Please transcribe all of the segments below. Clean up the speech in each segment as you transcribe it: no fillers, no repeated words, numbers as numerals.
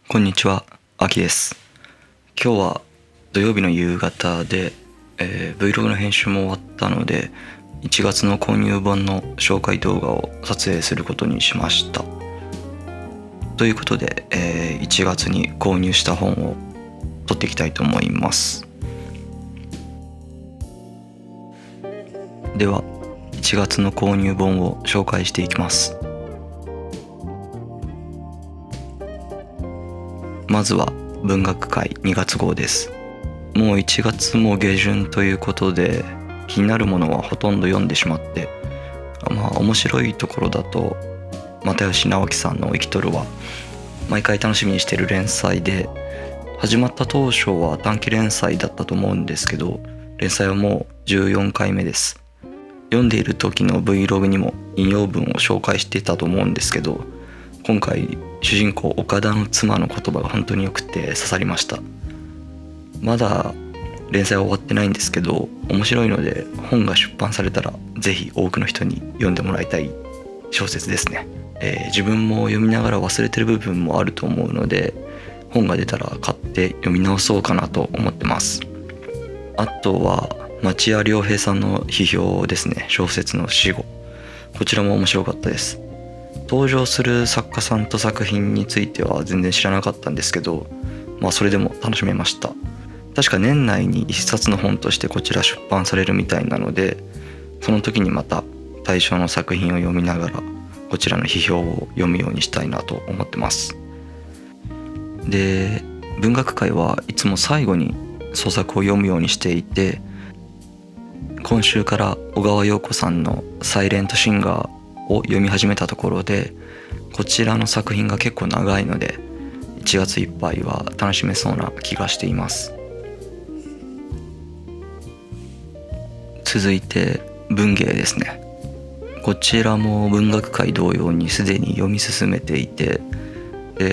こんにちは、あきです。今日は土曜日の夕方で、Vlog の編集も終わったので、1月の購入本の紹介動画を撮影することにしました。ということで、1月に購入した本を撮っていきたいと思います。では、1月の購入本を紹介していきます。まずは文学界2月号です。もう1月も下旬ということで、気になるものはほとんど読んでしまって、面白いところだと又吉直樹さんの生きとるは毎回楽しみにしている連載で、始まった当初は短期連載だったと思うんですけど、連載はもう14回目です。読んでいる時の Vlog にも引用文を紹介していたと思うんですけど、今回主人公岡田の妻の言葉が本当に良くて刺さりました。まだ連載は終わってないんですけど、面白いので本が出版されたらぜひ多くの人に読んでもらいたい小説ですね。自分も読みながら忘れてる部分もあると思うので、本が出たら買って読み直そうかなと思ってます。あとは町屋良平さんの批評ですね。小説の死後、こちらも面白かったです。登場する作家さんと作品については全然知らなかったんですけど、それでも楽しめました。確か年内に一冊の本としてこちら出版されるみたいなので、その時にまた対象の作品を読みながらこちらの批評を読むようにしたいなと思ってます。で、文学界はいつも最後に創作を読むようにしていて、今週から小川陽子さんのサイレントシンガーを読み始めたところで、こちらの作品が結構長いので1月いっぱいは楽しめそうな気がしています。続いて文芸ですね。こちらも文学界同様にすでに読み進めていて、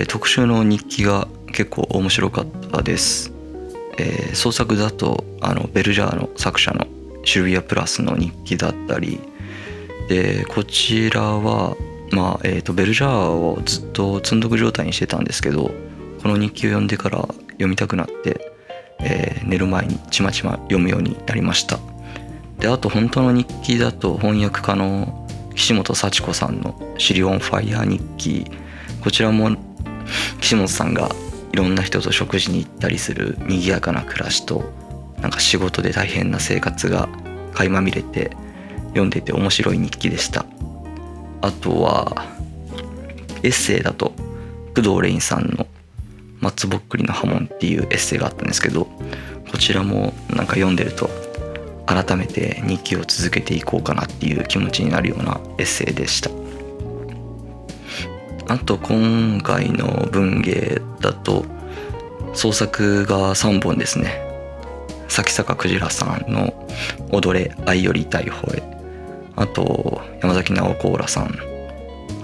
特集の日記が結構面白かったです。創作だとベルジャーの作者のシルビア・プラスの日記だったりで、こちらはベルジャーをずっと積んどく状態にしてたんですけど、この日記を読んでから読みたくなって、寝る前にちまちま読むようになりました。で、あと本当の日記だと翻訳家の岸本幸子さんのシリオンファイヤー日記、こちらも岸本さんがいろんな人と食事に行ったりする賑やかな暮らしと、仕事で大変な生活が垣間見れて読んでいて面白い日記でした。あとはエッセイだと工藤レインさんの松ぼっくりの波紋っていうエッセイがあったんですけど、こちらも読んでると改めて日記を続けていこうかなっていう気持ちになるようなエッセイでした。あと今回の文芸だと創作が3本ですね。咲坂クジラさんの踊れ愛より痛い方へ、あと山崎直子らさん、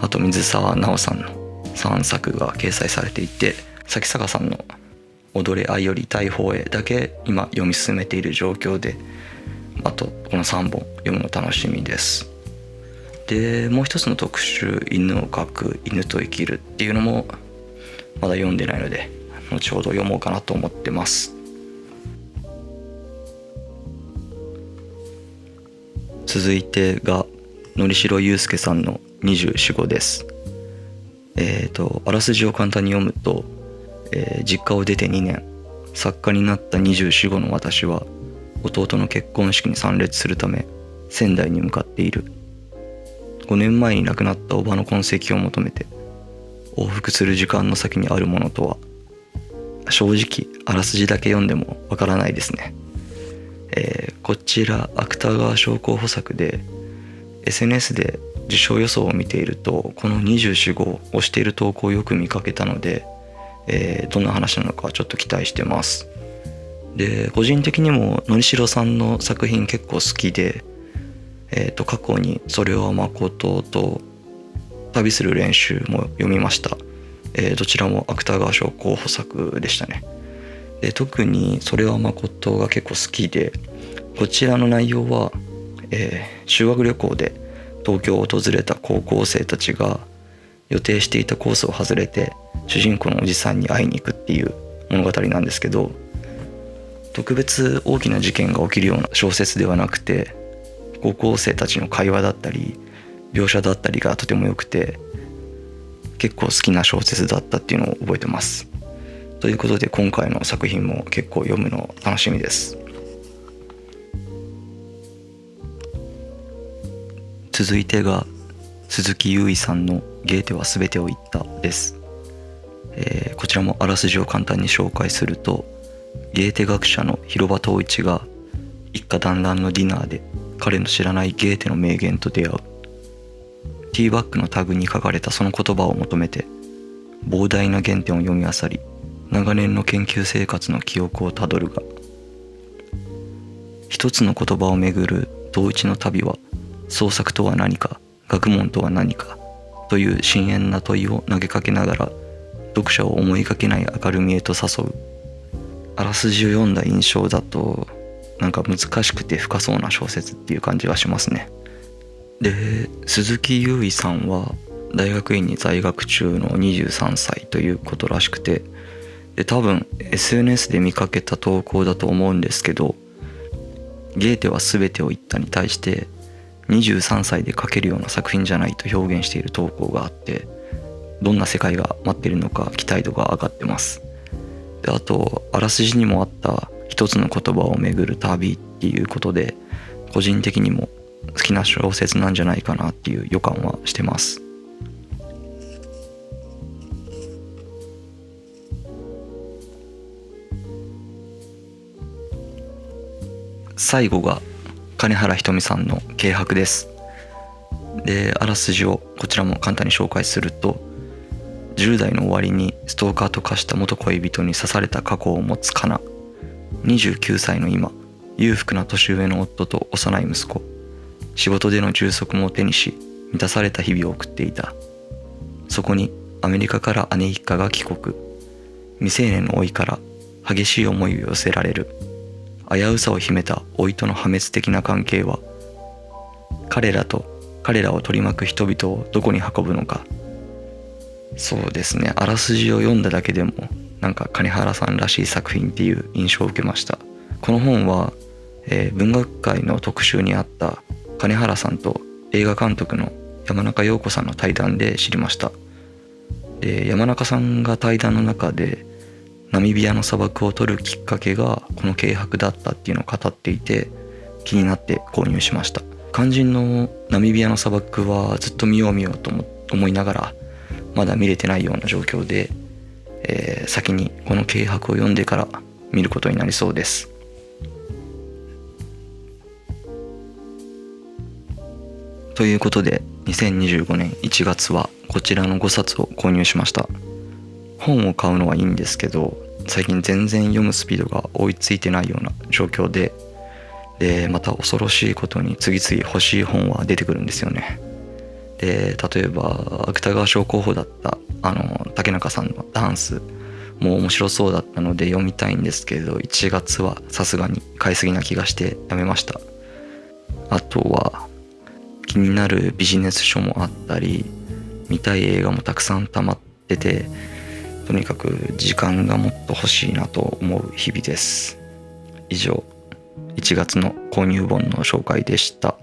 あと水沢直さんの3作が掲載されていて、咲坂さんの踊れ愛より痛い方へだけ今読み進めている状況で、あとこの3本読むの楽しみです。で、もう一つの特集、犬を描く犬と生きるっていうのもまだ読んでないので、後ほど読もうかなと思ってます。続いてがのりしろゆうすけさんの24号です。あらすじを簡単に読むと、実家を出て2年、作家になった24号の私は弟の結婚式に参列するため仙台に向かっている。5年前に亡くなった叔母の痕跡を求めて往復する時間の先にあるものとは、正直あらすじだけ読んでもわからないですね。こちら芥川賞候補作で SNS で受賞予想を見ていると、この24号を推している投稿をよく見かけたので、どんな話なのかちょっと期待してます。で、個人的にものりしろさんの作品結構好きで、過去にそれは誠と旅する練習も読みました。どちらも芥川賞候補作でしたね。で、特にそれは誠が結構好きで、こちらの内容は、修学旅行で東京を訪れた高校生たちが、予定していたコースを外れて主人公のおじさんに会いに行くっていう物語なんですけど、特別大きな事件が起きるような小説ではなくて、高校生たちの会話だったり描写だったりがとても良くて、結構好きな小説だったっていうのを覚えてます。ということで今回の作品も結構読むの楽しみです。続いてが鈴木優衣さんのゲーテは全てを言ったです。こちらもあらすじを簡単に紹介すると、ゲーテ学者の広場東一が一家団らんのディナーで彼の知らないゲーテの名言と出会う。ティーバッグのタグに書かれたその言葉を求めて膨大な原点を読み漁り、長年の研究生活の記憶をたどるが、一つの言葉をめぐる東一の旅は、創作とは何か、学問とは何かという深遠な問いを投げかけながら読者を思いがけない明るみへと誘う。あらすじを読んだ印象だと、なんか難しくて深そうな小説っていう感じがしますね。で、鈴木優衣さんは大学院に在学中の23歳ということらしくて、で多分 SNS で見かけた投稿だと思うんですけど、ゲーテは全てを言ったに対して23歳で書けるような作品じゃないと表現している投稿があって、どんな世界が待っているのか期待度が上がってます。で、あとあらすじにもあった一つの言葉をめぐる旅っていうことで、個人的にも好きな小説なんじゃないかなっていう予感はしてます。最後が金原ひとみさんの軽薄です。で、あらすじをこちらも簡単に紹介すると、10代の終わりにストーカーと化した元恋人に刺された過去を持つカナ、29歳の今、裕福な年上の夫と幼い息子、仕事での充足も手にし満たされた日々を送っていた。そこにアメリカから姉一家が帰国。未成年の甥から激しい思いを寄せられる。危うさを秘めた甥との破滅的な関係は、彼らを取り巻く人々をどこに運ぶのか。そうですね、あらすじを読んだだけでもなんか金原さんらしい作品っていう印象を受けました。この本は、文学界の特集にあった金原さんと映画監督の山中陽子さんの対談で知りました。で、山中さんが対談の中でナミビアの砂漠を撮るきっかけがこの軽薄だったっていうのを語っていて、気になって購入しました。肝心のナミビアの砂漠はずっと見ようと思いながらまだ見れてないような状況で、先にこの軽薄を読んでから見ることになりそうです。ということで2025年1月はこちらの5冊を購入しました。本を買うのはいいんですけど、最近全然読むスピードが追いついてないような状況で、また恐ろしいことに次々欲しい本は出てくるんですよね。で、例えば芥川賞候補だった竹中さんのダンスも面白そうだったので読みたいんですけど、1月はさすがに買いすぎな気がしてやめました。あとは気になるビジネス書もあったり、見たい映画もたくさん溜まってて、とにかく時間がもっと欲しいなと思う日々です。以上、1月の購入本の紹介でした。